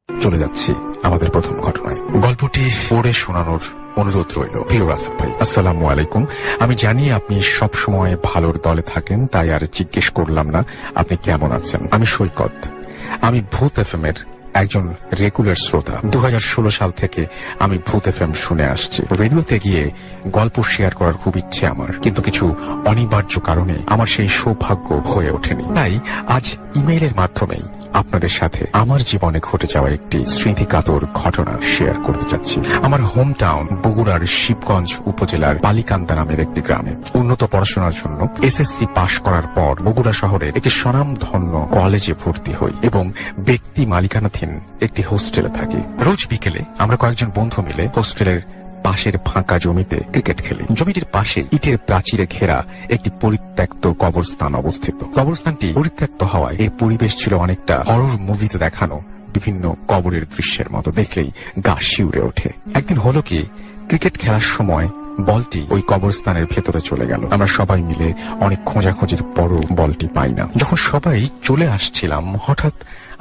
চলে যাচ্ছি আমাদের প্রথম ঘটনায়। গল্পটি পড়ে শোনানোর অনুরোধ রইল। প্রিয় রাসেল ভাই, আসসালামু আলাইকুম। আমি জানি আপনি সব সময় ভালোর দলে থাকেন, তাই আর জিজ্ঞেস করলাম না আপনি কেমন আছেন। আমি সৈকত। আমি ভূত এফএম এর একজন রেগুলার শ্রোতা। 2016 সাল থেকে আমি ভূত এফএম শুনে আসছি। রেডিওতে গিয়ে গল্প শেয়ার করার খুব ইচ্ছে আমার, কিন্তু কিছু অনিবার্য কারণে আমার সেই সৌভাগ্য হয়ে ওঠেনি। তাই আজ ইমেইলের মাধ্যমেই আপনাদের সাথে আমার জীবনে ঘটে যাওয়া একটি স্মৃতিকাতর ঘটনা শেয়ার করতে চাচ্ছি। আমার হোম টাউন বগুড়ার শিবগঞ্জ উপজেলার বালিকান্দা নামের একটি গ্রামে উন্নত পড়াশোনার জন্য এসএসসি পাশ করার পর বগুড়া শহরের একটি স্বনামধন্য কলেজে ভর্তি হই এবং ব্যক্তি মালিকানাধীন একটি হোস্টেলে থাকি। রোজ বিকেলে আমরা কয়েকজন বন্ধু মিলে হোস্টেলের পাশের ফাঁকা জমিতে ক্রিকেট খেলি। জমিটির পাশে ইটের প্রাচীরে ঘেরা একটি পরিত্যক্ত কবরস্থান অবস্থিত। কবরস্থানটি পরিত্যক্ত হওয়ায় এর পরিবেশ ছিল অনেকটা হরর মুভিতে দেখানো বিভিন্ন কবরের দৃশ্যের মতো। দেখলেই গা শিউরে ওঠে। একদিন হলো কি, ক্রিকেট খেলার সময় বলটি ওই কবরস্থানের ভেতরে চলে গেল। আমরা সবাই মিলে অনেক খোঁজাখুঁজির পরও বলটি পাই না। যখন সবাই চলে আসছিলাম, হঠাৎ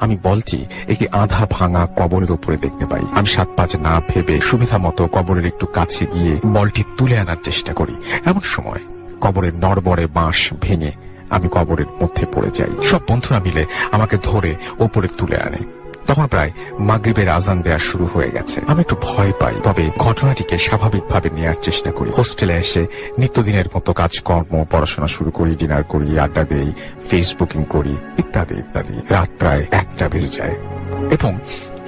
আমি বলটি একটি আধা ভাঙা কবরের উপরে দেখতে পাই। আমি 7-5 না ভেবে সুবিধা মতো কবরের একটু কাছে গিয়ে বলটি তুলে আনার চেষ্টা করি। এমন সময় কবরের নড়বড়ে বাঁশ ভেঙে আমি কবরের মধ্যে পড়ে যাই। সব বন্ধুরা মিলে আমাকে ধরে ওপরে তুলে আনে। তখন প্রায় মাগরিবের আজান দেওয়া শুরু হয়ে গেছে। আমি একটু ভয় পাই, তবে ঘটনাটিকে স্বাভাবিকভাবে নেওয়ার চেষ্টা করি। হোস্টেলে এসে নিত্যদিনের মতো কাজকর্ম, পড়াশোনা শুরু করি, ডিনার করি, আড্ডা দেই, ফেসবুকিং করি, ইত্যাদি ইত্যাদি। রাত প্রায় 1টা বেজে যায় এবং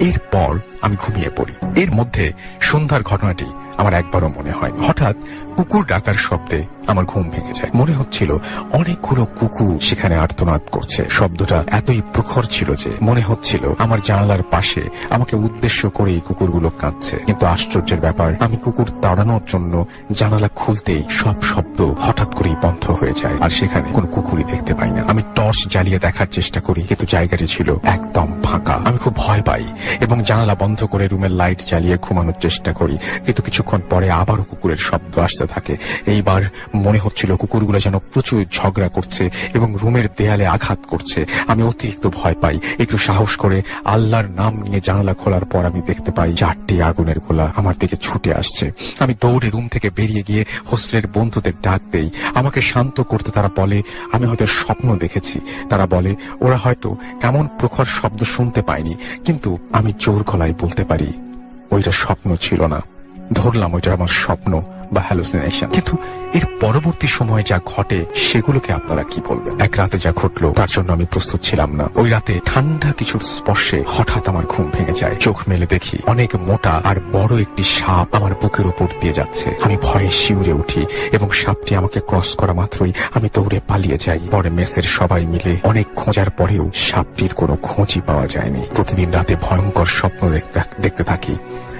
এরপর আমি ঘুমিয়ে পড়ি। এর মধ্যে সন্ধ্যার ঘটনাটি আমার একবারও মনে হয়। হঠাৎ কুকুর ডাকার শব্দে আমার ঘুম ভেঙে যায়। মনে হচ্ছিল অনেকগুলো কুকুর সেখানে আর্তনাদ করছে। শব্দটা এতই প্রখর ছিল যে মনে হচ্ছিল আমার জানালার পাশে আমাকে উদ্দেশ্য করে এই কুকুরগুলো কাঁদছে। কিন্তু আশ্চর্যের ব্যাপার, আমি কুকুর তাড়ানোর জন্য জানালা খুলতেই সব শব্দ হঠাৎ করেই বন্ধ হয়ে যায়, আর সেখানে কোনো কুকুরই দেখতে পাই না। আমি টর্চ জ্বালিয়ে দেখার চেষ্টা করি, কিন্তু জায়গাটি ছিল একদম ফাঁকা। আমি খুব ভয় পাই এবং জানালা বন্ধ করে রুমের লাইট জ্বালিয়ে ঘুমানোর চেষ্টা করি, কিন্তু কিছুক্ষণ পরে আবারও কুকুরের শব্দ আসতে থাকে। এইবার মনে হচ্ছিল কুকুরগুলো যেন প্রচুর ঝগড়া করছে এবং রুমের দেয়ালে আঘাত করছে। আমি অতিরিক্ত ভয় পাই। একটু সাহস করে আল্লাহর নাম নিয়ে জানালা খোলার পর আমি দেখতে পাই 4টি আগুনের গোলা আমার দিকে ছুটে আসছে। আমি দৌড়ে রুম থেকে বেরিয়ে গিয়ে হোস্টেলের বন্ধুদের ডাক দেই। আমাকে শান্ত করতে তারা বলে আমি হয়তো স্বপ্ন দেখেছি। তারা বলে ওরা হয়তো এমন প্রখর শব্দ শুনতে পায়নি, কিন্তু আমি জোর গলায় বলতে পারি ওইটা স্বপ্ন ছিল না। ধরলাম ওইটা আমার স্বপ্ন বা হ্যালুসিনেশন। কিন্তু এর পরবর্তী সময়ে যা ঘটে সেগুলোকে আপনারা কি বলবেন? এক রাতে যা ঘটলো তার জন্য আমি প্রস্তুত ছিলাম না। ওই রাতে ঠান্ডা কিছুর স্পর্শে হঠাৎ আমার ঘুম ভেঙে যায়। চোখ মেলে দেখি অনেক মোটা আর বড় একটি সাপ আমার বুকের উপর দিয়ে যাচ্ছে। আমি ভয়ে শিউরে উঠি এবং সাপটি আমাকে ক্রস করা মাত্রই আমি দৌড়ে পালিয়ে যাই। পরে মেসের সবাই মিলে অনেক খোঁজার পরেও সাপটির কোনো খোঁজই পাওয়া যায়নি। প্রতিদিন রাতে ভয়ঙ্কর স্বপ্ন দেখতে থাকি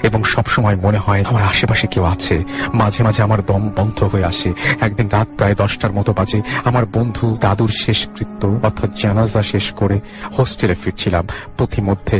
এবং সবসময় মনে হয় আমার আশেপাশে কেউ আছে। মাঝে মাঝে আমার দম বন্ধ হয়ে আসে। একদিন রাত প্রায় 10টার মতো বাজে। আমার বন্ধু দাদুর শেষকৃত্য অর্থাৎ জানাজা শেষ করে হোস্টেলে ফিরছিলাম। পথিমধ্যে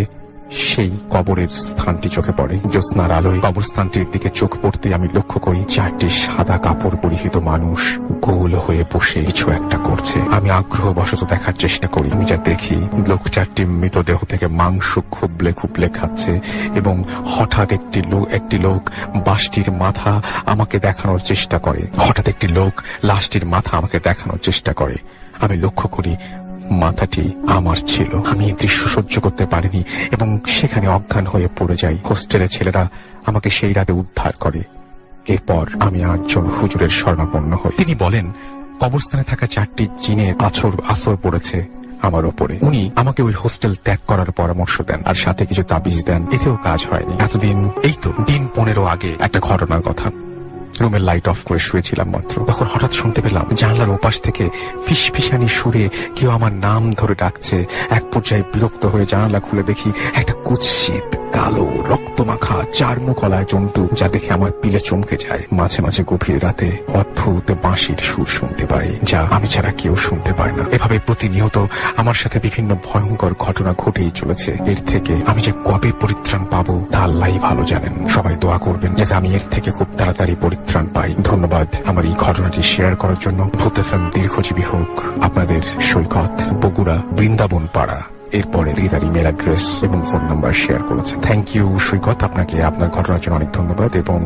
সেই কবরের স্থানটি চোখে পড়ে। জ্যোৎস্নার আলোয় কবরস্থানটির দিকে চোখ পড়তে আমি লক্ষ্য করি 4টি সাদা কাপড় পরিহিত মানুষ গোল হয়ে বসে কিছু একটা করছে। আমি আগ্রহবশত দেখার চেষ্টা করি। আমি যা দেখি, লোক 4টি মৃতদেহ থেকে মাংস খুবলে খুবলে খাচ্ছে এবং হঠাৎ একটি লোক বাসটির মাথা আমাকে দেখানোর চেষ্টা করে। আমি লক্ষ্য করি মাথাটি আমার ছিল। আমি এই দৃশ্য সহ্য করতে পারিনি এবং সেখানে অজ্ঞান হয়ে পড়ে যাই। হোস্টেলের ছেলেরা আমাকে সেই রাতে উদ্ধার করে। এরপর আমি একজন হুজুরের শরণাপন্ন হই। তিনি বলেন কবরস্থানে থাকা 4টি জিনের আসর পড়েছে আমার ওপরে। উনি আমাকে ওই হোস্টেল ত্যাগ করার পরামর্শ দেন আর সাথে কিছু তাবিজ দেন। এতেও কাজ হয়নি। এতদিন, এই তো দিন 15 আগে একটা ঘটনার কথা। রুমের লাইট অফ করে শুয়েছিলাম মাত্র, তখন হঠাৎ শুনতে পেলাম জানলার ওপাশ থেকে ফিসফিসানি সুরে কেউ আমার নাম ধরে ডাকছে। এক পর্যায়ে বিরক্ত হয়ে জানালা খুলে দেখি একটা কুৎসিত কালো রক্তমাখা 4 মুখলা জন্তু, যা দেখে আমার পিলে চমকে যায়। মাঝে মাঝে গভীর রাতে অদ্ভুত বাঁশির সুর শুনতে পাই, যা আমি ছাড়া কেউ শুনতে পায় না। এভাবে প্রতিনিয়ত আমার সাথে বিভিন্ন ভয়ঙ্কর ঘটনা ঘটেই চলেছে। এর থেকে আমি যে কবে পরিত্রাণ পাবো তা আল্লাহই ভালো জানেন। সবাই দোয়া করবেন যাতে আমি এর থেকে খুব তাড়াতাড়ি পরিত্রাণ পাই। ধন্যবাদ আমার এই ঘটনাটি শেয়ার করার জন্য। ভূত এফএম দীর্ঘজীবী হোক। আপনাদের সৈকত, বগুড়া, বৃন্দাবন পাড়া। এরপরে তার ইমেল অ্যাড্রেস এবং ফোন নাম্বার শেয়ার করেছেন। থ্যাংক ইউ সৈকত, আপনাকে আপনার ঘটনার জন্য অনেক ধন্যবাদ। এবং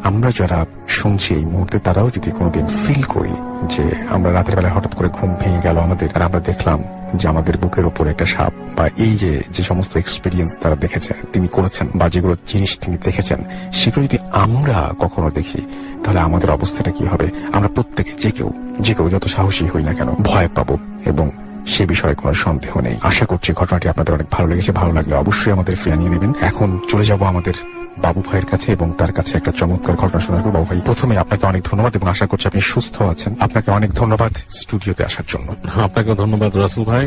আমরা যারা শুনছি এই মুহূর্তে তারাও যদি কোনোদিন ফিল করি যে আমরা রাতের বেলায় হঠাৎ করে ঘুম ভেঙে গেল আমাদের, আর আমরা দেখলাম যে আমাদের বুকের ওপর একটা সাপ, বা এই যে সমস্ত এক্সপিরিয়েন্স তারা দেখেছেন, তিনি করেছেন, বা যেগুলো জিনিস তিনি দেখেছেন, সেগুলো যদি আমরা কখনো দেখি তাহলে আমাদের অবস্থাটা কি হবে? আমরা প্রত্যেকে যে কেউ যত সাহসী হই না কেন ভয় পাবো, এবং সে বিষয়ে কোনো সন্দেহ নেই। আশা করছি ঘটনাটি আপনাদের অনেক ভালো লেগেছে। ভালো লাগলে অবশ্যই আমাদের ফিরিয়ে নেবেন। এখন চলে যাব আমাদের বাবু ভাইয়ের কাছে এবং তার কাছে একটা চমৎকার ঘটনা শোনাবো। বাবু ভাই, প্রথমে আপনাকে অনেক ধন্যবাদ এবং আশা করছি আপনি সুস্থ আছেন। আপনাকে অনেক ধন্যবাদ স্টুডিওতে আসার জন্য। আপনাকে ধন্যবাদ রাসেল ভাই।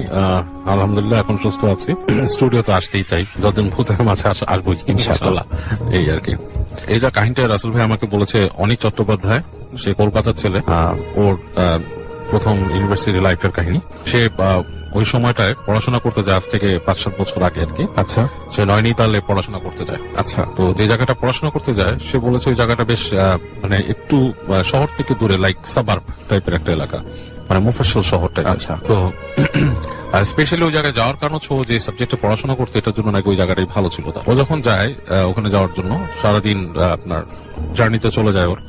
আলহামদুলিল্লাহ এখন সুস্থ আছি। স্টুডিওতে আসতেই চাই, যতদিন ভূতের মাঝে আসবো ইনশাআল্লাহ। এই আর কি, এই যা কাহিনীটা রাসেল ভাই আমাকে বলেছে অনিক চট্টোপাধ্যায়, সে কলকাতার ছেলে। ওর প্রথম ইউনিভার্সিটি লাইফের কাহিনী। সে ওই সময়টায় পড়াশোনা করতে যায়, আজ থেকে 5-7 বছর আগে আর কি। আচ্ছা। সে নয়নিতালে পড়াশোনা করতে যায়। আচ্ছা। তো যে জায়গাটা পড়াশোনা করতে যায়, সে বলেছে ওই জায়গাটা বেশ মানে একটু শহর থেকে দূরে, লাইক সাবার্ব টাইপের একটা এলাকা, মানে মুফাসসল শহরটা। আচ্ছা। তো স্পেশালি ওই জায়গায় যাওয়ার কারণ হচ্ছে, যে সাবজেক্টে পড়াশোনা করতে, এটার জন্য নাকি ওই জায়গাটাই ভালো ছিল তার। ও যখন যায় ওখানে যাওয়ার জন্য, সারাদিন আপনার জার্নিতে চলে যায় ওর,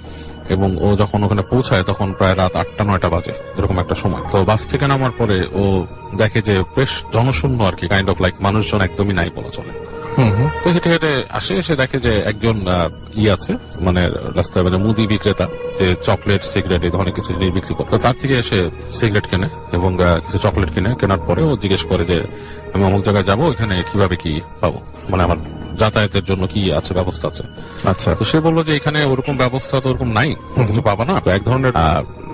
এবং ও যখন ওখানে পৌঁছায় তখন প্রায় রাত 8-9টা বাজে, এরকম একটা সময়। তো বাস থেকে নামার পরে ও দেখে যে বেশ জনশূন্য আর কি, কাইন্ড অফ লাইক মানুষজন একদমই নাই বলা চলে। তো হেঁটে হেঁটে আসে, এসে দেখে যে একজন আছে, মানে রাস্তায় মানে মুদি বিক্রেতা, যে চকলেট, সিগারেট এই ধরনের কিছু জিনিস বিক্রি করে। তো তার থেকে এসে সিগারেট কেনে এবং কিছু চকলেট কিনে। কেনার পরে ও জিজ্ঞেস করে যে আমি অমুক জায়গায় যাবো, এখানে কিভাবে কি পাবো, মানে আমার যাতায়াতের জন্য কি আছে, ব্যবস্থা আছে। আচ্ছা। তো সে বললো যে এখানে ওরকম ব্যবস্থা তো ওরকম নাই, কিছু পাবা না। এক ধরনের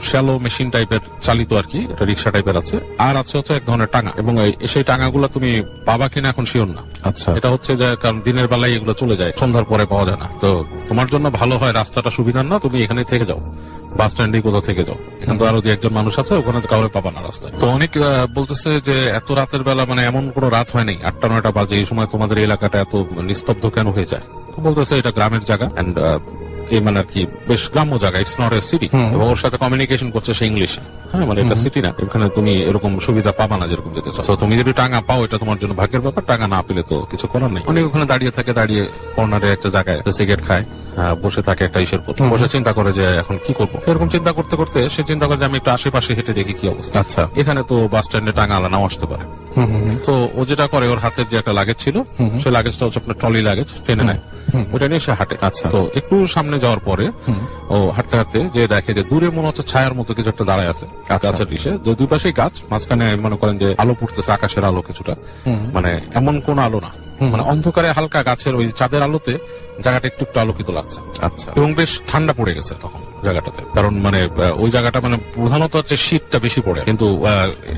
শ্যালো মেশিন টাইপের চালিত আর কি, এটা রিক্সা টাইপের আছে, আর আছে হচ্ছে এক ধরনের টাঙা, এবং সেই টাঙাগুলো তুমি পাবা কিনা এখন শিওর না। আচ্ছা। এটা হচ্ছে যে কারণ দিনের বেলায় এগুলো চলে যায়, সন্ধ্যার পরে পাওয়া যায় না। তো তোমার জন্য ভালো হয়, রাস্তাটা সুবিধার না, তুমি এখানে থেকে যাও, বাস স্ট্যান্ডে কোথাও থেকে যাও, এখানে তো আরো 2-1 মানুষ আছে, ওখানে তো কাউরে পাবা না রাস্তায়। তো অনেক বলতেছে যে এত রাতের বেলা, মানে এমন কোনো রাত হয় নাই, 8-9টা বাজে, এই সময় তোমাদের এলাকাটা এত নিস্তব্ধ কেন হয়ে যায়? তো বলতেছে এটা গ্রামের জায়গা, এন্ড এই মানে আর কি বেশ গ্রাম্য জায়গা, ইটস নট এ সিটি। এবং ওর সাথে কমিউনিকেশন করছে সে ইংলিশে। হ্যাঁ, মানে এটা সিটি না, এখানে তুমি এরকম সুবিধা পাবা না যেরকম যেতে চাও। তুমি যদি টাঙা পাও এটা তোমার জন্য ভাগ্যের ব্যাপার, টাঙা না পেলে তো কিছু করার নেই। অনেক ওখানে দাঁড়িয়ে থাকে, দাঁড়িয়ে কর্নারে একটা জায়গায় সিগারেট খায়, বসে থাকে একটা ইসের পর, বসে চিন্তা করে যে এখন কি করবো। এরকম চিন্তা করতে করতে সে চিন্তা করে যে আমি একটু আশেপাশে হেঁটে দেখি কি অবস্থা। আচ্ছা। এখানে তো বাস স্ট্যান্ডে টাঙা আলা নাও আসতে পারে। তো ও যেটা করে, ওর হাতের যে একটা লাগেজ ছিল, সেই লাগেজটা হচ্ছে আপনার ট্রলি লাগেজ, টেনে নেয়, ওটা নিয়ে সে হাঁটে। আচ্ছা। তো একটু সামনে যাওয়ার পরে ও হাঁটতে হাঁটতে যে দেখে যে দূরে মনে হচ্ছে ছায়ার মতো কিছু একটা দাঁড়ায় আছে গাছের ইসে, দুই পাশেই গাছ, মাঝখানে মনে করেন যে আলো পড়তেছে, আকাশের আলো কিছুটা, মানে এমন কোন আলো না, মানে অন্ধকারে হালকা গাছের ওই চাঁদের আলোতে জায়গাটা একটু একটু আলোকিত লাগছে। আচ্ছা। এবং বেশ ঠান্ডা পড়ে গেছে তখন জায়গাটাতে, কারণ মানে ওই জায়গাটা মানে প্রধানত হচ্ছে শীতটা বেশি পড়ে, কিন্তু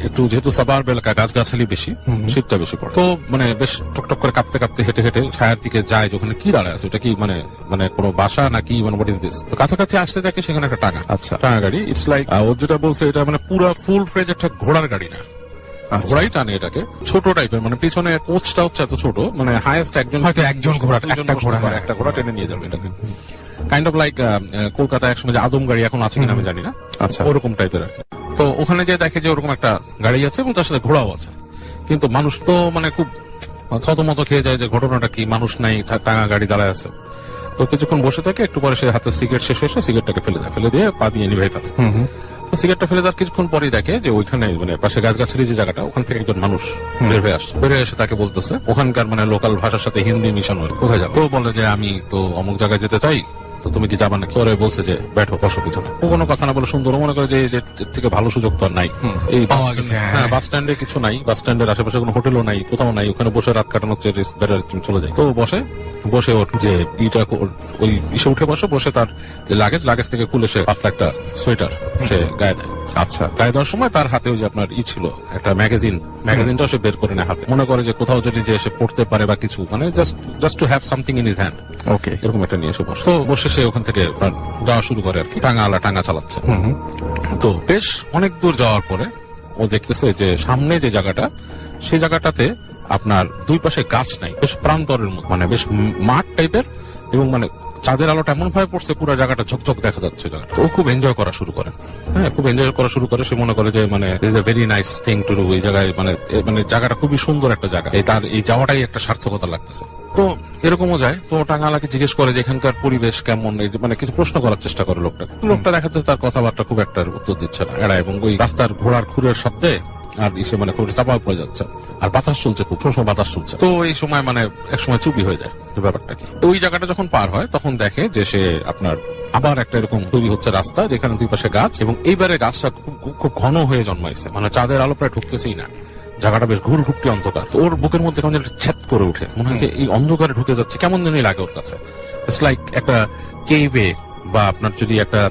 একটু যেহেতু সাবার্ব এলাকা, গাছগাছালি বেশি, শীতটা বেশি পড়ে। তো মানে বেশ টকটক করে কাঁপতে কাঁপতে হেঁটে হেঁটে ছায়ার দিকে যায়, যেখানে কি দাঁড়ায় আছে, ওটা কি মানে মানে কোনো বাসা নাকি, মানে হোয়াট ইজ দিস। তো কাছাকাছি আসতে দেখে সেখানে একটা টাঙা। আচ্ছা। টাঙা গাড়ি, ইটস লাইক ওর যেটা বলছে, এটা মানে পুরা ফুল ফ্রেজ একটা ঘোড়ার গাড়ি না, ঘোড়াই টানে এটাকে, ছোট টাইপের, মানে পিছনে কোচটা হচ্ছে এত ছোট, মানে হাইয়েস্ট একজন ঘোড়া টেনে নিয়ে যাবে এটাকে, কাইন্ড অফ লাইক কলকাতায় একসময় যে আদম গাড়ি, এখন আছে কিনা আমি জানি না, আচ্ছা, ওরকম টাইপের আর কি। তো ওখানে যে দেখে যে ওরকম একটা গাড়ি আছে এবং তার সাথে ঘোড়াও আছে, কিন্তু মানুষ তো মানে খুব থতমত খেয়ে যায় যে ঘটনাটা কি, মানুষ নাই, টাঙা গাড়ি দাঁড়ায় আছে। তো কিছুক্ষণ বসে থাকে, একটু পরে সে হাতে সিগারেট শেষ হয়েছে, সিগারেটটাকে ফেলে দেয়, ফেলে দিয়ে পা দিয়ে নিভে ফেলে। তো সিগারেটটা ফেলে দেওয়ার কিছুক্ষণ পরেই দেখে যে ওইখানে মানে পাশে গাছগাছালি যে জায়গাটা, ওখান থেকে একজন মানুষ বের হয়ে আসছে। বের হয়ে এসে তাকে বলতেছে ওখানকার মানে লোকাল ভাষার সাথে হিন্দি মিশানো, কোথায় যাবো? তো বলে যে আমি তো অমুক জায়গায় যেতে চাই, তো তুমি কি যাবা নাকি? ওরে বলছে যে ব্যাঠো, বসো পিছনে। ও কোনো কথা না বলে সুন্দর মনে করে যে এর থেকে ভালো সুযোগ তো আর নাই, এই বাস স্ট্যান্ডে কিছু নাই, বাস স্ট্যান্ডের আশেপাশে কোনো হোটেলও নাই, কোথাও নাই, ওখানে বসে রাত কাটানো চলে যায়। তো বসে ওর যে ইটা ওই ইসে উঠে বসে তার লাগেজ থেকে খুলে সে পাতলা একটা সোয়েটার সে গায়ে দেয়। আচ্ছা, গায়ে দেওয়ার সময় তার হাতে ওই যে আপনার ছিল একটা ম্যাগাজিনটাও সে বের করে নেয় হাতে, মনে করে যে কোথাও যদি যে সে পড়তে পারে বা কিছু, মানে just to have something in his hand. Okay, এরকম একটা নিয়ে এসে বসে সে ওখান থেকে যাওয়া শুরু করে আর কি, টাঙা চালাচ্ছে। তো বেশ অনেক দূর যাওয়ার পরে ও দেখতেছে যে সামনে যে জায়গাটা, সেই জায়গাটাতে আপনার দুই পাশে গাছ নাই, বেশ প্রান্তরের মতো, মানে বেশ মাঠ টাইপের, এবং মানে চাঁদের আলোটা এমন ভাবে পড়ছে পুরো জায়গাটা ঝকঝক দেখা যাচ্ছে জায়গাটা। তো ও খুব এনজয় করা শুরু করে, হ্যাঁ খুব এনজয় করা শুরু করে। সে মনে করে যে মানে is a very nice thing to do, এই জায়গায় মানে জায়গাটা খুবই সুন্দর একটা জায়গা, তার এই যাওয়াটাই একটা সার্থকতা লাগতেছে। তো এরকমও যায়। তো টাঙ্গালাকে জিজ্ঞেস করে যে এখানকার পরিবেশ কেমন, এই যে মানে কিছু প্রশ্ন করার চেষ্টা করে লোকটা। লোকটা দেখা যাচ্ছে তার কথাবার্তা খুব একটা উত্তর দিচ্ছে না, এড়ায়, এবং ওই রাস্তার ঘোড়ার খুরের শব্দে আর ইসে মানে খুব চাপা পড়ে যাচ্ছে, আর বাতাস চলছে, খুব সময় বাতাস চলছে। তো এই সময় মানে এক সময় চুপি হয়ে যায় যে ব্যাপারটা কি। ওই জায়গাটা যখন পার হয় তখন দেখে যে সে আপনার আবার একটা এরকম তৈরি হচ্ছে রাস্তা, যেখানে দুই পাশে গাছ, এবং এইবারে গাছটা খুব ঘন হয়ে জন্মাইছে, মানে চাঁদের আলো প্রায় ঢুকতেছেই না। জায়গাটা বেশ ঘুরঘুরটি অন্ধকার। ওর বুকের মধ্যে কেমন একটা ছেদ করে উঠে, মনে হয় যে এই অন্ধকারে ঢুকে যাচ্ছে, কেমন জানি লাগে ওর কাছে। ইটস লাইক একটা কেভে, বা আপনার যদি একটা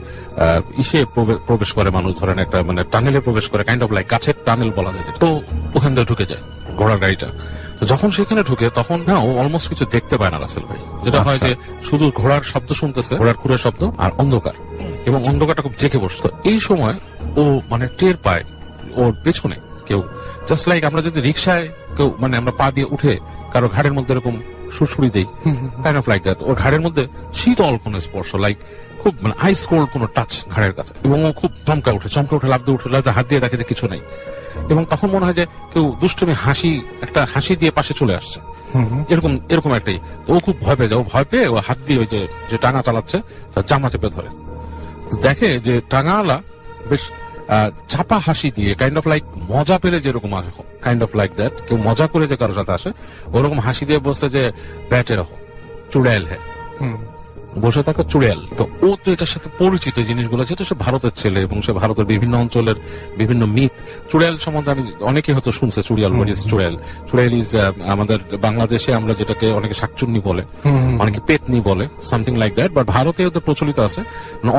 ইসে প্রবেশ করে মানুষ, ধরেন একটা মানে টানেলে প্রবেশ করে, কাইন্ড অফ লাইক গাছের টানেল বলা যায়। তো ওখান থেকে ঢুকে যায় ঘোড়ার গাড়িটা। তো যখন সেখানে ঢুকে তখন না ও অলমোস্ট কিছু দেখতে পায় না রাসেল ভাই। যেটা হয় যে শুধু ঘোড়ার শব্দ শুনতেছে, ঘোড়ার খুরের শব্দ আর অন্ধকার, এবং অন্ধকারটা খুব জেঁকে বসত। এই সময় ও মানে টের পায় ওর পেছনে কেউ, জাস্ট লাইক আমরা যদি রিক্সায় কেউ মানে আমরা পা দিয়ে উঠে কারো ঘাড়ের মধ্যে এরকম সুড়সুড়ি দেই, কাইন্ড অফ লাইক দ্যাট। ওর ঘাড়ের মধ্যে শীতল কোন স্পর্শ, লাইক খুব মানে আইস কোল্ড কোন টাচ ঘাড়ের কাছে, এবং ও খুব চমকে উঠে লাফ দিয়ে উঠে হাত দিয়ে দেখে যে কিছু নেই। এবং তখন মনে হয় যে কেউ দুষ্টমি একটা হাসি দিয়ে পাশে চলে আসছে, এরকম একটাই। তো ও খুব ভয় পেয়ে যায়। ও ভয় পেয়ে ও হাত দিয়ে ওই যে টাঙা চালাচ্ছে তার জামা চেপে ধরে। তো দেখে যে টাঙাওয়ালা বেশ চাপা হাসি দিয়ে, কাইন্ড অফ লাইক মজা পেলে যেরকম আসে, কাইন্ড অফ লাইক দ্যাট, কেউ মজা করে যে কারোর সাথে আসে ওরকম হাসি দিয়ে বসছে যে ব্যাটে রকম চুড়াইল হ্যাঁ, বসে থাকা চুড়াইল। তো ও তো এটার সাথে পরিচিত জিনিসগুলো, যেহেতু সে ভারতের ছেলে এবং সে ভারতের বিভিন্ন অঞ্চলের বিভিন্ন মিথ, চুড়াইল সম্বন্ধে আমি অনেকে হয়তো শুনছে। চুড়াইল ইজ আমাদের বাংলাদেশে আমরা যেটাকে অনেকে শাকচুন্নি বলে, অনেকে পেতনি বলে, সামথিং লাইক দ্যাট, বাট ভারতে ওদের প্রচলিত আছে।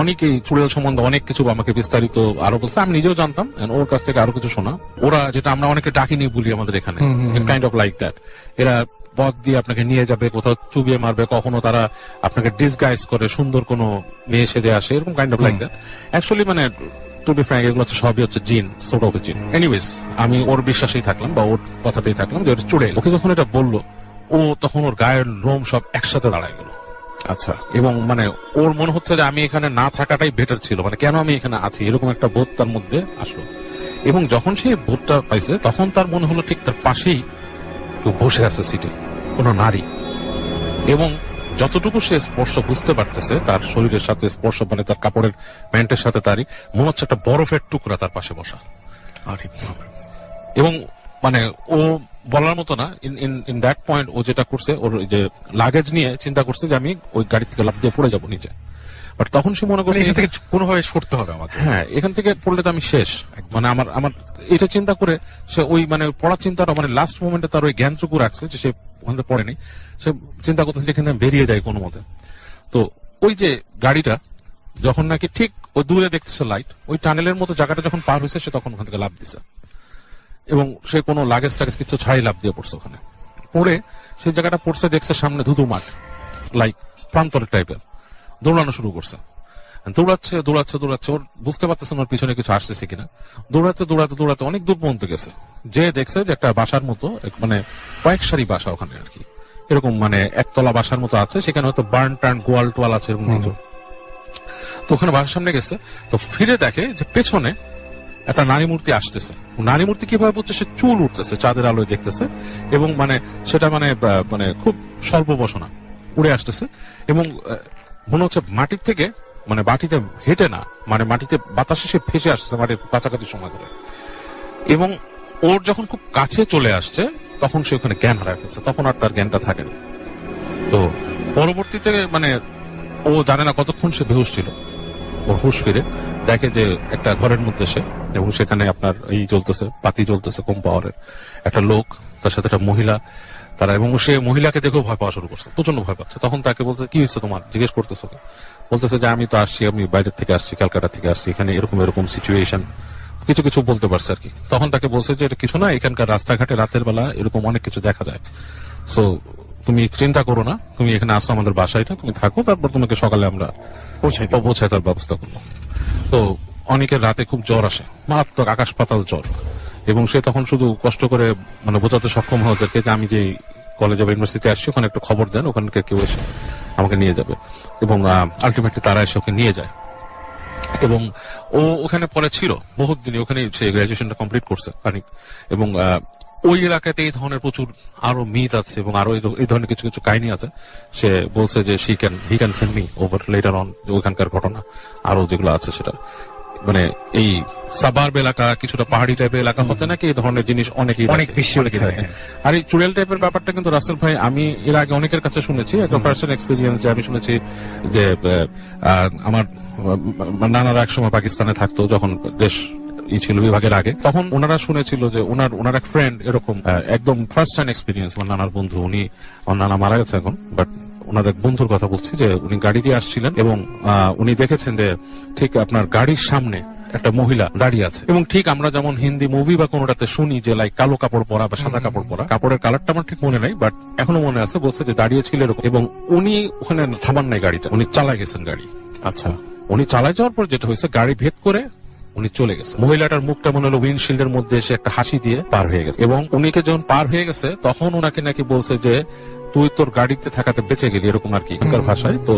অনেকেই চুড়াইল সম্বন্ধে অনেক কিছু আমাকে বিস্তারিত আরো বলছে, আমি নিজেও জানতাম, ওর কাছ থেকে আরো কিছু শোনা। ওরা যেটা আমরা অনেকে ডাকিনি বলি আমাদের এখানে, কাইন্ড অফ লাইক দ্যাট। এরা পথ দিয়ে আপনাকে নিয়ে যাবে, কোথাও চুবিয়ে মারবে, কখনো তারা আপনাকে ডিসগাইজ করে সুন্দর কোনো মেয়ে সেজে আসে, এরকম kind of like that. Actually মানে টু বি ফ্র্যাঙ্ক এগুলো সবই হচ্ছে জিন, সোর্ট অফ জিন। এনিওয়েজ আমি ওর বিশ্বাসেই থাকলাম বা ওর কথাতেই থাকলাম যে ওটা চুড়াইল। ওকে যখন এটা বললো, ও তখন ওর গায়ের লোম সব একসাথে দাঁড়ায় গেল। আচ্ছা। এবং মানে ওর মনে হচ্ছে যে আমি এখানে না থাকাটাই বেটার ছিল, মানে কেন আমি এখানে আছি, এরকম একটা বোধ তার মধ্যে আসলো। এবং যখন সে বোধটা পাইছে তখন তার মনে হলো ঠিক তার পাশেই কেউ বসে আছে সিটে, কোন নারী। এবং যতটুকু সে স্পর্শ বুঝতে পারতেছে তার শরীরের সাথে স্পর্শ, মানে তার কাপড়ের প্যান্টের সাথে তারই মনে হচ্ছে একটা বরফের টুকরা তার পাশে বসা। এবং মানে ও বলার মতো না, ইন দ্যাট পয়েন্ট ও যেটা করছে, ওর যে লাগেজ নিয়ে চিন্তা করছে যে আমি ওই গাড়ি থেকে লাফ দিয়ে পড়ে যাবো নিচে। বাট তখন সে মনে করছে এখান থেকে কোনোভাবে সরতে হবে আমাকে, হ্যাঁ এখান থেকে পড়লে তো আমি শেষ। মানে আমার এটা চিন্তা করে সে ওই মানে পড়ার চিন্তাটা মানে লাস্ট মোমেন্টে তার ওই জ্ঞানটুকু রাখছে যে সে ওখানে পড়েনি। সে চিন্তা করতেছে যে এখানে বেরিয়ে যায় কোনো মতে। তো ওই যে গাড়িটা যখন নাকি ঠিক ওই দূরে দেখতেছে লাইট, ওই টানেলের মতো জায়গাটা যখন পার হয়েছে সে তখন ওখান থেকে লাফ দিছে, এবং সে কোনো লাগেজ টাগেজ কিছু ছাড়াই লাফ দিয়ে পড়ছে। ওখানে পড়ে সেই জায়গাটা পড়ছে, দেখছে সামনে ধুধু মাঠ, লাইক প্রান্তরের টাইপের। দৌড়ানো শুরু করছে, দৌড়াচ্ছে। ওর বুঝতে পারতেছে ওর পিছনে কিছু আসতেছে কিনা। দৌড়াতে অনেক দূর পর্যন্ত গেছে, যে দেখছে যে একটা বাসার মতো, মানে কয়েক সারি বাসা ওখানে আর কি, এরকম মানে একতলা বাসার মতো আছে, সেখানে হয়তো বার্ন টার্ন গোয়াল টোয়াল আছে এরকম কিছু। তো ওখানে বাসার সামনে গেছে, তো ফিরে দেখে যে পেছনে একটা নারী মূর্তি আসতেছে। নারী মূর্তি কিভাবে বুঝছে, সে চুল উঠতেছে, চাঁদের আলোয় দেখতেছে, এবং মানে সেটা মানে খুব স্বল্প বসনা উড়ে আসতেছে, এবং মনে হচ্ছে মাটির থেকে, মানে মাটিতে হেঁটে না, মানে মাটিতে বাতাসে সে ভেসে আসছে মাটির কাছাকাছি সময় ধরে। এবং ওর যখন খুব কাছে চলে আসছে তখন সে ওখানে জ্ঞান হারায় ফেলছে, তখন আর তার জ্ঞানটা থাকে না। তো পরবর্তীতে মানে ও জানে না কতক্ষণ সে বেহুশ ছিল। ওর হুশ ফিরে দেখে যে একটা ঘরের মধ্যে সে, এবং সেখানে আপনার এই চলতেছে, বাতি জ্বলতেছে কম পাওয়ারের, একটা লোক, তার সাথে একটা মহিলা, তারা, এবং সে মহিলাকে দেখেও ভয় পাওয়া শুরু করছে, প্রচন্ড ভয় পাচ্ছে। তখন তাকে বলতে, কি হয়েছে তোমার, জিজ্ঞেস করতেছে। বলতেছে যে আমি তো আসছি, আমি বাইরের থেকে আসছি, ক্যালকাটা থেকে আসছি, এখানে এরকম সিচুয়েশন, কিছু বলতে পারছে আর কি। তখন তাকে বলছে যে এটা কিছু না, এখানকার রাস্তাঘাটে রাতের বেলা এরকম অনেক কিছু দেখা যায়, সো তুমি চিন্তা করো না, তুমি এখানে আসো আমাদের বাসায়টা, তুমি থাকো, তারপর তোমাকে সকালে আমরা পৌঁছায় তার ব্যবস্থা করবো। তো অনেকের রাতে খুব জ্বর আসে, মারাত্মক আকাশ পাতাল জ্বর, এবং সে তখন শুধু কষ্ট করে মানে বোঝাতে সক্ষম হয় ওদেরকে যে আমি যে কলেজে বা ইউনিভার্সিটি আসছি ওখানে একটু খবর দেন, ওখানকার কেউ এসে আমাকে নিয়ে যাবে, এবং আলটিমেটলি তারা এসে ওকে নিয়ে যায়। এবং ও ওখানে পরে ছিল বহুত দিন, ওখানে সে গ্রাজুয়েশনটা কমপ্লিট করছে খানিক। এবং ওই এলাকাতে এই ধরনের প্রচুর আরো মিথ আছে এবং আরো এই ধরনের কিছু কিছু কাহিনী আছে। সে বলছে যে he can send me over letter on ওখানকার ঘটনা আরো যেগুলো আছে, সেটা মানে এই সাবার্ব এলাকা, কিছুটা পাহাড়ি টাইপের এলাকা হতে নাকি এই ধরনের জিনিস অনেক বেশি দেখে। আর এই চুড়েল টাইপের ব্যাপারটা কিন্তু রাসেল ভাই আমি এর আগে অনেকের কাছে শুনেছি, একটা পার্সোনাল এক্সপিরিয়েন্স, যে আমি শুনেছি যে আমার নানারা একসময় পাকিস্তানে থাকতো যখন দেশ ছিল বিভাগের আগে, তখন ওনারা শুনেছিল যে ওনার এক ফ্রেন্ড এরকম একদম ফার্স্ট হ্যান্ড এক্সপিরিয়েন্স, আমার নানার বন্ধু, আমার নানা মারা গেছে এখন, বাট ওনার এক বন্ধুর কথা বলছি, যে উনি গাড়ি দিয়ে আসছিলেন এবং উনি দেখেছেন যে ঠিক আপনার গাড়ির সামনে একটা মহিলা দাঁড়িয়ে আছে, এবং ঠিক আমরা যেমন হিন্দি মুভি বা কোনোটাতে শুনি যে লাইক কালো কাপড় পরা বা সাদা কাপড় পরা, কাপড়ের কালারটা আমার ঠিক মনে নাই, বাট এখনো মনে আছে, বলছে যে দাঁড়িয়ে ছিল এরকম, এবং উনি ওখানে থামান নাই গাড়িটা, উনি চালায় গেছেন গাড়ি। আচ্ছা, উনি চালায় যাওয়ার পর যেটা হয়েছে, গাড়ি ভেদ করে উনি চলে গেছে। মহিলাটার মুখটা মনে হলো উইন্ডশিল্ডের মধ্যে এসে একটা হাসি দিয়ে পার হয়ে গেছে, এবং উনিকে যখন পার হয়ে গেছে তখন ওনাকে নাকি বলছে যে তুই তোর গাড়িতে থাকাতে বেঁচে গেলি, এরকম আর কি এখানকার ভাষায়। তো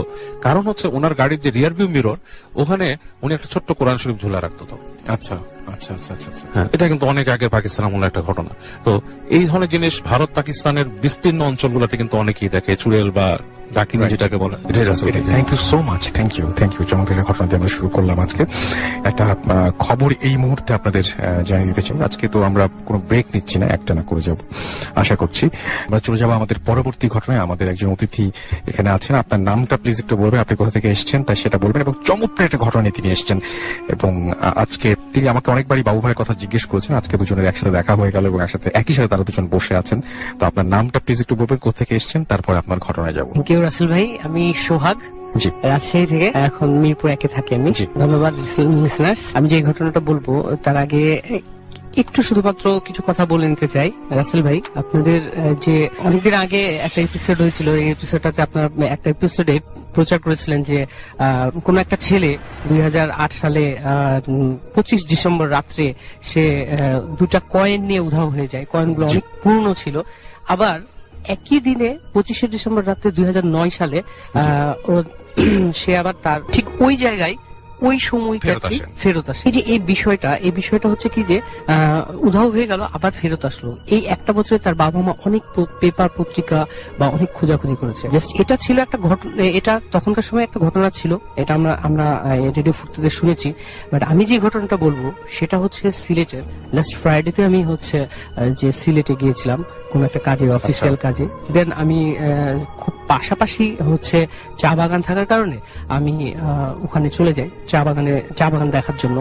কারণ হচ্ছে ওনার গাড়ির যে রিয়ার ভিউ মিরর, ওখানে উনি একটা ছোট্ট কোরআন শরীফ ঝুলা রাখতো। তো আচ্ছা আচ্ছা আচ্ছা আচ্ছা, হ্যাঁ, এটা কিন্তু অনেক আগে পাকিস্তান আমলের একটা ঘটনা। তো এই ধরনের জিনিস ভারত পাকিস্তানের বিস্তীর্ণ অঞ্চলগুলোতে কিন্তু অনেকেই দেখে, চুড়েল বা ডাকিনি যেটাকে বলে। Thank you so much, thank you চমৎকার ঘটনা দিয়ে আমরা শুরু করলাম আজকে। একটা খবর এই মুহূর্তে আপনাদের জানিয়ে দিতে চাই, আজকে তো আমরা কোনো ব্রেক নিচ্ছি না, একটা না করে যাব আশা করছি। আমরা চলে যাবো আমাদের পরবর্তী ঘটনায়। আমাদের একজন অতিথি এখানে আছেন, আপনার নামটা প্লিজ একটু বলবেন, আপনি কোথা থেকে এসেছেন তাই সেটা বলবেন, এবং চমৎকার একটা ঘটনা নিয়ে তিনি এসেছেন। এবং আজকে তিনি আমাকে অনেকবারই বাবু ভাইয়ের কথা জিজ্ঞেস করেছেন, আজকে দুজনের একসাথে দেখা হয়ে গেল এবং একসাথে একই সাথে তারা দুজন বসে আছেন। তো আপনার নামটা প্লিজ একটু বলবেন, কোথা থেকে এসেছেন, তারপরে আপনার ঘটনায় যাবো। থ্যাংক ইউ রাসেল ভাই, আমি সোহাগ, জি, রাজশাহী থেকে, এখন মিরপুর একে থাকি আমি। জি। ধন্যবাদ লিসনার্স। আমি যে ঘটনাটা বলবো তার আগে একটু শুধুমাত্র কিছু কথা বলে নিতে চাই। রাসেল ভাই, আপনাদের যে অনেকদিন আগে একটা এপিসোড হয়েছিল, এই এপিসোডটাতে আপনার একটা এপিসোডে প্রচার করেছিলেন যে কোন একটা ছেলে 2008 সালে 25 ডিসেম্বর রাত্রে সে দুটা কয়েন নিয়ে উধাও হয়ে যায়। কয়েনগুলো অনেক পুরনো ছিল। আবার একই দিনে 25 ডিসেম্বর রাত্রে 2009 সালে সে আবার তার ঠিক ওই জায়গায় ওই সময়টাতে ফেরত আসে। এই যে এই বিষয়টা হচ্ছে কি যে উধাও হয়ে গেল আবার ফেরত আসলো। এই একটা বছরে তার বাবা মা অনেক পেপার পত্রিকা বা অনেক খোঁজাখুঁজি করেছে। জাস্ট এটা ছিল একটা ঘটনা, এটা তখনকার সময় একটা ঘটনা ছিল, এটা আমরা রেডিও ফুর্তিতে শুনেছি। বাট আমি যে ঘটনাটা বলবো সেটা হচ্ছে সিলেটের। লাস্ট ফ্রাইডেতে আমি হচ্ছে যে সিলেটে গিয়েছিলাম কোন একটা কাজে, অফিসিয়াল কাজে। দেন আমি খুব পাশাপাশি হচ্ছে চা বাগান থাকার কারণে আমি ওখানে চলে যাই চা বাগান দেখার জন্য।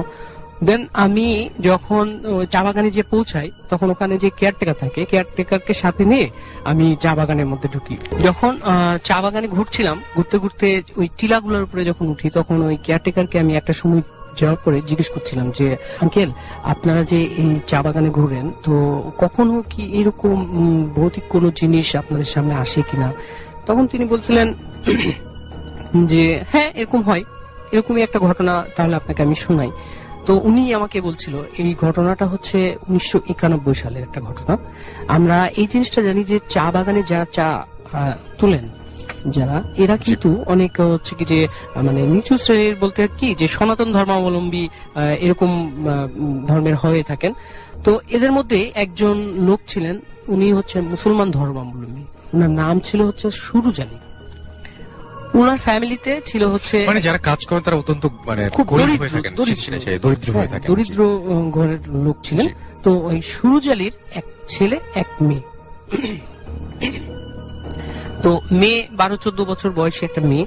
দেন আমি যখন চা বাগানে যে পৌঁছাই তখন ওখানে যে কেয়ারটেকার থাকে, কেয়ারটেকারকে সাথে নিয়ে আমি চা বাগানের মধ্যে ঢুকি। যখন চা বাগানে ঘুরছিলাম, ঘুরতে ঘুরতে ওই টিলাগুলোর উপরে যখন উঠি তখন ওই কেয়ারটেকারকে আমি একটা সময় যাওয়ার পরে জিজ্ঞেস করছিলাম যে আঙ্কেল, আপনারা যে এই চা বাগানে ঘুরেন তো কখনো কি এরকম ভৌতিক কোনো জিনিস আপনাদের সামনে আসে কিনা? তখন তিনি বলছিলেন যে হ্যাঁ এরকম হয়, এরকমই একটা ঘটনা, তাহলে আপনাকে আমি শোনাই। তো উনি আমাকে বলছিল এই ঘটনাটা হচ্ছে 1991 সালের একটা ঘটনা। আমরা এই জিনিসটা জানি যে চা বাগানে যারা চা তুলেন যারা, এরা কিন্তু অনেক হচ্ছে কি যে মানে নিচু শ্রেণীর বলতে কি যে সনাতন ধর্মাবলম্বী এরকম ধর্মের হয়ে থাকেন। তো এদের মধ্যে একজন লোক ছিলেন, উনি হচ্ছে মুসলমান ধর্মাবলম্বী, ওনার নাম ছিল হচ্ছে সুরুজ আলী। ওনার ফ্যামিলিতে ছিল হচ্ছে মানে যারা কাজ করেন তারা অত্যন্ত মানে খুব দরিদ্র হয়ে থাকেন, দরিদ্র ঘরের লোক ছিলেন। তো ওই সুরুজ আলীর এক ছেলে এক মেয়ে। তো মেয়ে 12-14 বছর বয়সী একটা মেয়ে,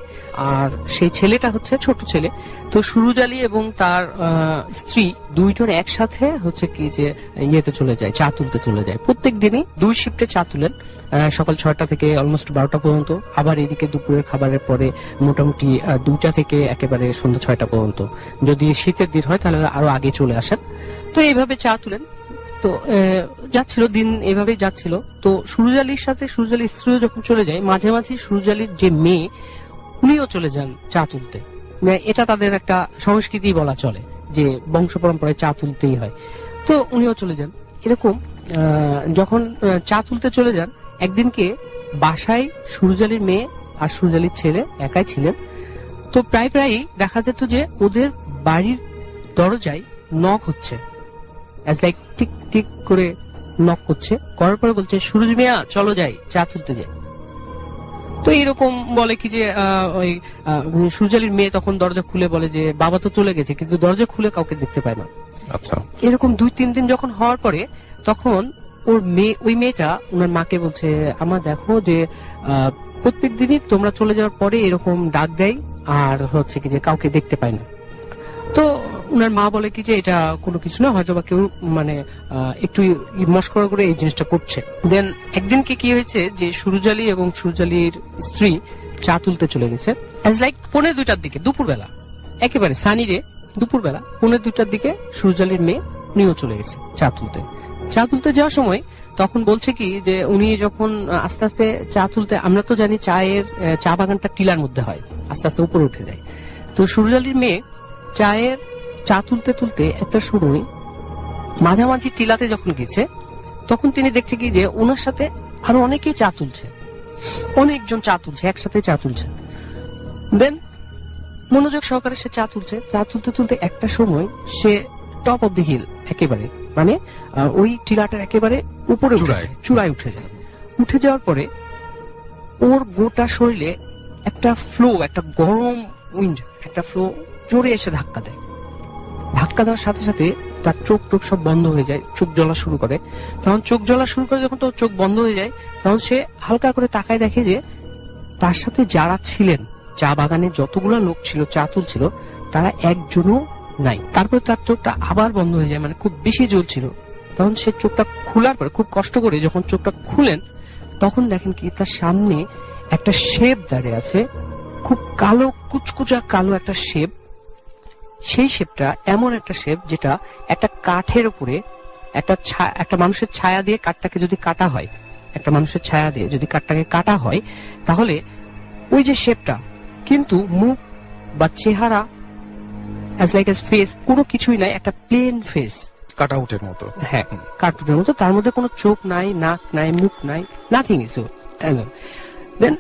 আর সেই ছেলেটা হচ্ছে ছোট ছেলে। তো সুরুজ আলী এবং তার স্ত্রী দুইজন একসাথে হচ্ছে কি যে ইয়েতে চলে যায়, চা তুলতে চলে যায়। প্রত্যেক দিনই 2 শিফটে চা তুলেন, সকাল 6টা থেকে অলমোস্ট 12টা পর্যন্ত, আবার এদিকে দুপুরের খাবারের পরে মোটামুটি 2টা থেকে একেবারে সন্ধ্যা 6টা পর্যন্ত। যদি শীতের দিন হয় তাহলে আরো আগে চলে আসেন। তো এইভাবে চা তুলেন। তো যাচ্ছিল দিন, এভাবেই যাচ্ছিল। তো সুরুজ আলীর সাথে সুরুজ আলীর স্ত্রীও যখন চলে যায়, মাঝে মাঝে সুরুজ আলীর যে মেয়ে উনিও চলে যান চা তুলতে। এটা তাদের একটা সংস্কৃতি বলা চলে যে বংশ পরম্পরায় চা তুলতেই হয়। তো উনিও চলে যান। এরকম যখন চা তুলতে চলে যান, একদিনকে বাসায় সুরুজ আলীর মেয়ে আর সুরজালির ছেলে একাই ছিলেন। তো প্রায় প্রায়ই দেখা যেত যে ওদের বাড়ির দরজায় নক হচ্ছে, অ্যাজ লাইক টিক টিক করে নক করছে, করার পরে বলছে সুরজ মিয়া চলো যাই, চা তুলতে যাই। তো এরকম বলে কি যে ওই সুরজালির মেয়ে তখন দরজা খুলে বলে যে বাবা তো চলে গেছে, কিন্তু দরজা খুলে কাউকে দেখতে পায় না। আচ্ছা, এরকম 2-3 দিন যখন হওয়ার পরে তখন ওই মেয়েটা ওনার মাকে বলছে, আমা দেখো যে প্রত্যেক দিনই তোমরা চলে যাওয়ার পরে এরকম ডাক দেয় আর হচ্ছে কি যে কাউকে দেখতে পায় না। তো উনার মা বলে কি যে এটা কোনো কিছু না, হয়তো বা কেউ মানে একটু মস্করা করে এই জিনিসটা করছে। দেন একদিনকে কি হয়েছে যে সুরজালি এবং সুরজালির স্ত্রী চা তুলতে চলে গেছে, অ্যাজ লাইক 1:45টার দিকে, দুপুরবেলা, একেবারে সানি রে দুপুরবেলা 1:45টার দিকে সুরজালির মেয়ে উনিও চলে গেছে চা তুলতে। চা তুলতে যাওয়ার সময় তখন বলছে কি যে উনি যখন আস্তে আস্তে চা তুলতে, আমরা তো জানি চা বাগানটা টিলার মধ্যে হয়, আস্তে আস্তে উপরে উঠে যায়। তো সুরজালির মেয়ে চা তুলতে তুলতে একটা সময় মাঝামাঝি টিলাতে যখন গেছে তখন তিনি দেখছে কি যে ওনার সাথে আরো অনেকেই চা তুলছে, অনেকজন চা তুলছে, একসাথে চা তুলছে। দেন মনোযোগ সহকারে সে চা তুলছে, চা তুলতে তুলতে একটা সময় সে টপ অফ দি হিল, একেবারে মানে ওই টিলাটার একেবারে উপরে চূড়ায় উঠে যায়। উঠে যাওয়ার পরে ওর গোটা শরীরে একটা ফ্লো, একটা গরম উইন্ড, একটা ফ্লো জোরে এসে ধাক্কা দেয়। ধাক্কা দেওয়ার সাথে সাথে তার চোখ সব বন্ধ হয়ে যায়, চোখ জ্বলা শুরু করে। তখন চোখ জ্বলা শুরু করে যখন তোর চোখ বন্ধ হয়ে যায় তখন সে হালকা করে তাকায়, দেখে যে তার সাথে যারা ছিলেন, চা বাগানে যতগুলো লোক ছিল চা তুলছিল, তারা একজনও নাই। তারপরে তার চোখটা আবার বন্ধ হয়ে যায়, মানে খুব বেশি জোর ছিল। তখন সে চোখটা খোলার পরে, খুব কষ্ট করে যখন চোখটা খুলেন, তখন দেখেন কি তার সামনে একটা শেপ দাঁড়িয়ে আছে, খুব কালো, কুচকুচা কালো একটা শেপ। সেই শেপটা এমন একটা শেপ যেটা একটা কাঠের উপরে একটা মানুষের ছায়া দিয়ে কাঠটাকে যদি কাটা হয়, একটা মানুষের ছায়া দিয়ে যদি কাঠটাকে কাটা হয়, তাহলে ওই যে শেপটা, কিন্তু মুখ বা চেহারা অ্যাজ লাইক এস ফেস কোনো কিছুই নাই, একটা প্লেন ফেস, কাটআউটের মতো। হ্যাঁ, কার্টুনের মতো। তার মধ্যে কোনো চোখ নাই, নাক নাই, মুখ নাই, নাথিং ইজ। দেন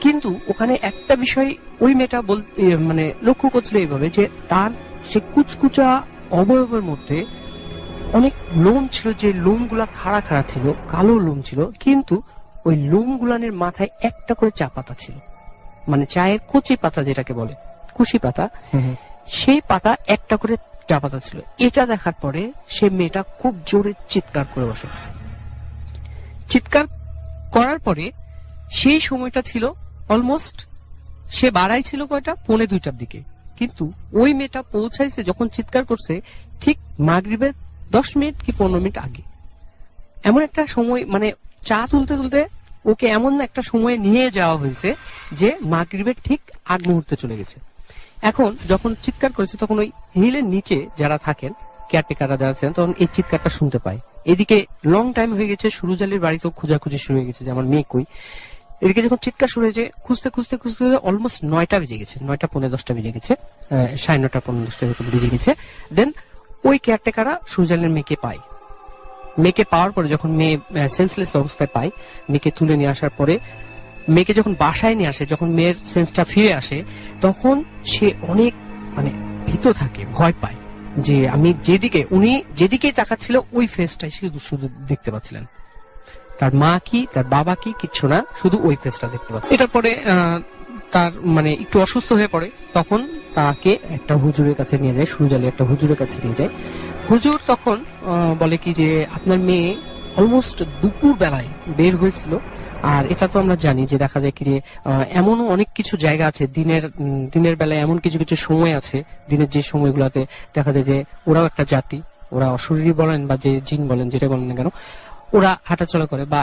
কিন্তু ওখানে একটা বিষয় ওই মেয়েটা মানে লক্ষ্য করছিল এইভাবে যে তার সে কুচকুচা অবয়বের মধ্যে অনেক লোম ছিল, যে লোমগুলা খাড়া খাড়া ছিল, কালো লোম ছিল, কিন্তু ওই লোম গুলানের মাথায় একটা করে চা পাতা ছিল, মানে চায়ের কচি পাতা যেটাকে বলে, কুশি পাতা, সেই পাতা একটা করে চা পাতা ছিল। এটা দেখার পরে সে মেয়েটা খুব জোরে চিৎকার করে বসে। চিৎকার করার পরে সেই সময়টা ছিল অলমোস্ট, সে বাড়াই ছিল কয়টা, 1:45টার দিকে, কিন্তু ওই মেয়েটা পৌঁছাইছে যখন চিৎকার করছে ঠিক মাগরিবের 10 মিনিট কি 15 মিনিট আগে। এমন একটা সময়, মানে চা তুলতে তুলতে ওকে এমন একটা সময়ে নিয়ে যাওয়া হয়েছে যে মাগরিবের ঠিক আগ মুহূর্তে চলে গেছে। এখন যখন চিৎকার করেছে তখন ওই হিলের নিচে যারা থাকেন, কেয়ারটেকাররা যারা ছিলেন, তখন এই চিৎকারটা শুনতে পায়। এদিকে লং টাইম হয়ে গেছে, সুরজালির বাড়িতেও খোঁজাখুঁজি শুরু হয়ে গেছে যে আমার মেয়ে কই। এদিকে যখন চিৎকার শুরু হয়েছে, খুঁজতে খুঁজতে খুঁজতে অলমোস্ট 9টা বেজে গেছে, 9টা পৌনে 10টা বেজে গেছে, 9:30 পৌনে 10টা বেজে গেছে। দেন ওই কেয়ারটেকাররা সুরজালির মেয়েকে পায়। মেয়েকে পাওয়ার পরে যখন মেয়ে সেন্সলেস অবস্থায় পায়, মেয়েকে তুলে নিয়ে আসার পরে, মেয়েকে যখন বাসায় নিয়ে আসে, যখন মেয়ের সেন্সটা ফিরে আসে, তখন সে অনেক মানে ভীত থাকে, ভয় পায় যে আমি উনি যেদিকেই তাকাচ্ছিল ওই ফেসটাই শুধু দেখতে পাচ্ছিলেন। তার মা কি, তার বাবা কি, কিচ্ছু না, শুধু ওই ফেসটা দেখতে পাচ্ছে। এটার পরে তার মানে একটু অসুস্থ হয়ে পড়ে, তখন তাকে একটা হুজুরের কাছে নিয়ে যায়, সুরজালি একটা হুজুরের কাছে নিয়ে যায়। হুজুর তখন বলে কি যে আপনার মেয়ে অলমোস্ট দুপুর বেলায় বের হয়েছিল, আর এটা তো আমরা জানি যে দেখা যায় কি যে এমনও অনেক কিছু জায়গা আছে দিনের বেলায়, এমন কিছু কিছু সময় আছে দিনের যে সময়গুলোতে দেখা যায় যে ওরাও একটা জাতি, ওরা অশরীরী বলেন বা যে জিন বলেন, যেটা বলেন না কেন, ওরা হাঁটাচলা করে বা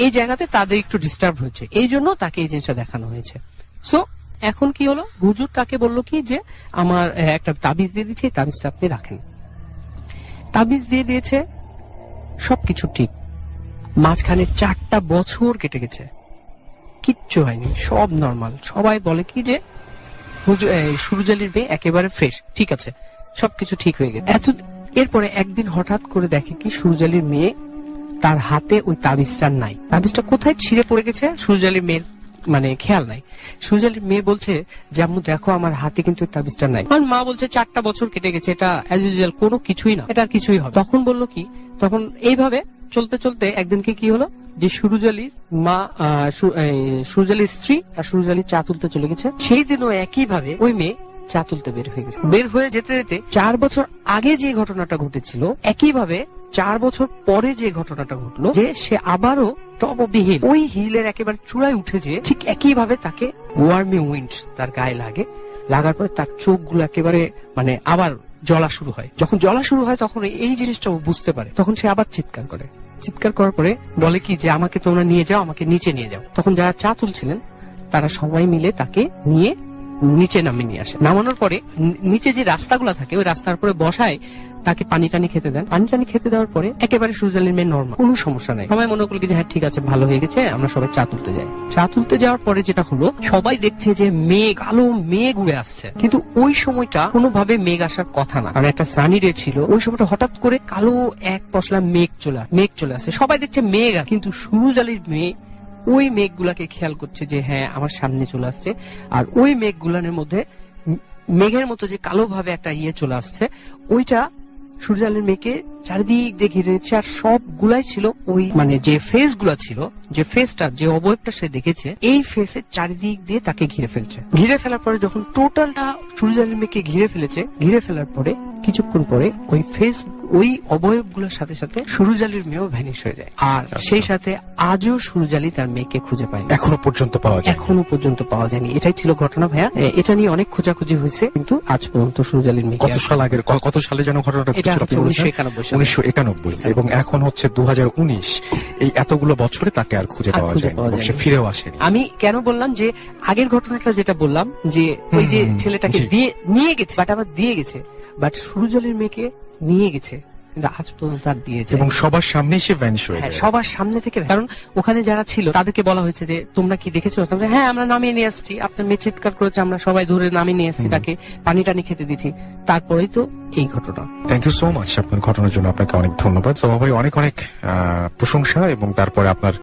এই জায়গাতে তাদের একটু ডিস্টার্ব হয়েছে, এই জন্য তাকে এই জিনিসটা দেখানো হয়েছে। সো এখন কি হলো, হুজুর তাকে বললো কি যে আমার একটা তাবিজ দিয়ে দিচ্ছে, এই তাবিজটা আপনি রাখেন। তাবিজ দিয়ে দিয়েছে, সবকিছু ঠিক। মাঝখানে 4টা বছর কেটে গেছে, কিচ্ছু হয়নি, সব নর্মাল। সবাই বলে কি যে সুরজালির মেয়ে একেবারে ফ্রেশ, ঠিক আছে, সবকিছু ঠিক হয়ে গেছে। এরপরে একদিন হঠাৎ করে দেখে কি সুরজালির মেয়ে, তার হাতে ওই তাবিজটা নাই। তাবিজটা কোথায় ছিঁড়ে পড়ে গেছে, সুরজালির মেয়ের মানে খেয়াল নাই। সুরুজ আলীর মেয়ে বলছে যে আম্মু দেখো আমার হাতে কিন্তু এই তাবিজটা নাই। আর মা বলছে 4টা বছর কেটে গেছে, এটা অ্যাজ ইউজুয়াল কোনো কিছুই না, এটা আর কিছুই হবে। তখন বললো কি, তখন এইভাবে চলতে চলতে একদিনকে কি হলো যে সুরুজ আলীর মা সুরুজ আলীর স্ত্রী আর সুরুজ আলী চা তুলতে চলে গেছে। সেই দিনও একই ভাবে ওই মেয়ে চা তুলতে বের হয়ে গেছে। বের হয়ে যেতে যেতে 4 বছর আগে যে ঘটনাটা ঘটেছিল একইভাবে 4 বছর পরে যে ঘটনাটা ঘটলো, যে সে আবারও টপ অব দি হিল, ওই হিলের একেবারে চূড়ায় উঠে যে ঠিক একইভাবে তাকে ওয়ার্মি উইন্ড তার গায়ে লাগে। লাগার পরে তার চোখগুলো একেবারে মানে আবার জ্বলা শুরু হয়। যখন জ্বলা শুরু হয় তখন এই জিনিসটা ও বুঝতে পারে। তখন সে আবার চিৎকার করে। চিৎকার করার পরে বলে কি যে আমাকে তোমরা নিয়ে যাও, আমাকে নিচে নিয়ে যাও। তখন যারা চা তুলছিলেন তারা সবাই মিলে তাকে নিয়ে নিচে নামিয়ে নিয়ে আসে। নামানোর পরে নিচে যে রাস্তাগুলো থাকে ওই রাস্তার পরে বসায় তাকে পানি টানি খেতে দেন। পানি টানি খেতে দেওয়ার পরে একেবারে সুরুজ আলীর মেয়ে নরমাল, কোনো সমস্যা নাই। সবাই মনে করল যে হ্যাঁ ঠিক আছে, ভালো হয়ে গেছে, আমরা সবাই চা তুলতে যাই। চা তুলতে যাওয়ার পরে যেটা হলো, সবাই দেখছে যে মেঘ, কালো মেঘ উড়ে আসছে, কিন্তু ওই সময়টা কোনোভাবে মেঘ আসার কথা না, কারণ একটা সানি ডে ছিল। ওই সময়টা হঠাৎ করে কালো এক পশলা মেঘ চলে আসে। সবাই দেখছে মেঘ, কিন্তু সুরুজ আলীর মেয়ে ওই মেঘগুলাকে খেয়াল করছে যে হ্যাঁ আমার সামনে চলে আসছে। আর ওই মেঘগুলানের মধ্যে মেঘের মতো যে কালো ভাবে একটা চলে আসছে, ওইটা সুরুজ আলীর মেয়েকে চারিদিক দিয়ে ঘিরে নিচ্ছে। আর সবগুলাই ছিল ওই মানে যে ফেস গুলা ছিল, যে ফেসটা, যে অবয়বটা সে দেখেছে, এই ফেসের চারিদিক দিয়ে তাকে ঘিরে ফেলছে। ঘিরে ফেলার পরে যখন টোটালটা সুরুজ আলীর মেয়েকে ঘিরে ফেলেছে, ঘিরে ফেলার পরে কিছুক্ষণ পরে ওই ফেস, ওই অবয়ব গুলোর সাথে সাথে সুরুজ আলীর মেয়েও ভ্যানিশ হয়ে যায়। আর সেই সাথে আজও সুরুজ আলী তার মেয়েকে খুঁজে পায়নি, এখনো পর্যন্ত পাওয়া যায়নি। এটাই ছিল ঘটনা ভাইয়া। এটা নিয়ে অনেক খোঁজাখুঁজি হয়েছে, কিন্তু আজ পর্যন্ত সুরুজ আলীর মেয়েকে কত সালে যেন ঘটনাটা এটা ঘটেছিল? 1991। এবং এখন হচ্ছে 2019। এই এতগুলো বছরে তাকে আর খুঁজে পাওয়া যায়নি এবং সে ফিরেও আসেনি। আমি কেন বললাম যে আগের ঘটনাটা যেটা বললাম যে ওই যে ছেলেটাকে নিয়ে গেছে, বাট আবার দিয়ে গেছে, বাট সুরুজ আলীর মেয়েকে নিয়ে গেছে কিন্তু আজ পর্যন্ত আর দিয়ে যায় এবং সবার সামনে সে ভ্যানিশ হয়ে যায়। সবার সামনে থেকে। কারণ ওখানে যারা ছিল তাদেরকে বলা হয়েছে যে তোমরা কি দেখেছো? হ্যাঁ আমরা নামিয়ে নিয়ে আসছি, আপনার মেয়ে চিৎকার করেছে, আমরা সবাই ধরে নামিয়ে নিয়ে আসছি, তাকে পানি টানি খেতে দিচ্ছি। তারপরেই তো এই ঘটনা। থ্যাংক ইউ সো মাচ আপনার ঘটনার জন্য। আপনাকে অনেক ধন্যবাদ। সবাই অনেক অনেক প্রশংসা এবং তারপরে আপনার